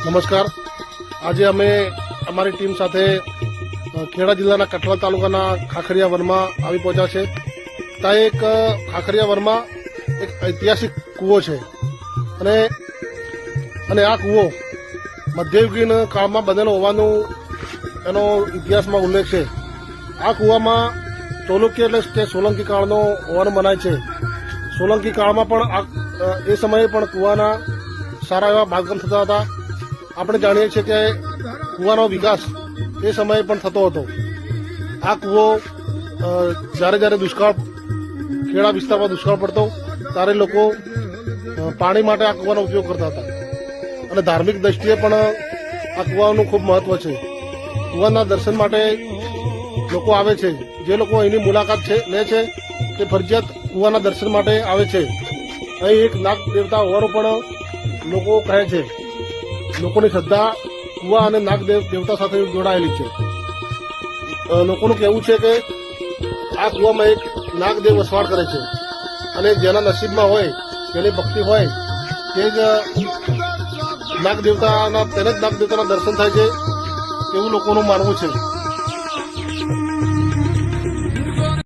નમસ્કાર. આજે અમે અમારી ટીમ સાથે ખેડા જિલ્લાના કઠલાલ તાલુકાના ખાખરિયા વનમાં આવી પહોંચ્યા છે. ત્યાં એક ખાખરિયા વનમાં એક ઐતિહાસિક કૂવો છે અને આ કૂવો મધ્યયુગીન કાળમાં બનેલો હોવાનું એનો ઇતિહાસમાં ઉલ્લેખ છે. આ કૂવામાં ચોલુક્ય એટલે કે સોલંકી કાળનો હોવાનું મનાય છે. સોલંકી કાળમાં પણ એ સમયે પણ કૂવાના સારા એવા બાંધકામ થતા હતા. આપણે જાણીએ છીએ કે કૂવાનો વિકાસ એ સમયે પણ થતો હતો. આ કૂવો જ્યારે જ્યારે ખેડા વિસ્તારમાં દુષ્કાળ પડતો ત્યારે લોકો પાણી માટે આ કૂવાનો ઉપયોગ કરતા હતા અને ધાર્મિક દ્રષ્ટિએ પણ આ કૂવાનું ખૂબ મહત્વ છે. કૂવાના દર્શન માટે લોકો આવે છે. જે લોકો અહીંની મુલાકાત લે છે તે ફરજિયાત કૂવાના દર્શન માટે આવે છે. અહીં એક નાગ દેવતા હોવાનું પણ લોકો કહે છે. લોકોની શ્રદ્ધા કૂવા અને નાગ દેવતા સાથે જોડાયેલી છે. લોકોનું કહેવું છે કે આ કૂવામાં એક નાગદેવ વસવાટ કરે છે અને જેના નસીબમાં હોય, જેની ભક્તિ હોય તે જ તેને જ નાગદેવતાના દર્શન થાય છે એવું લોકોનું માનવું છે.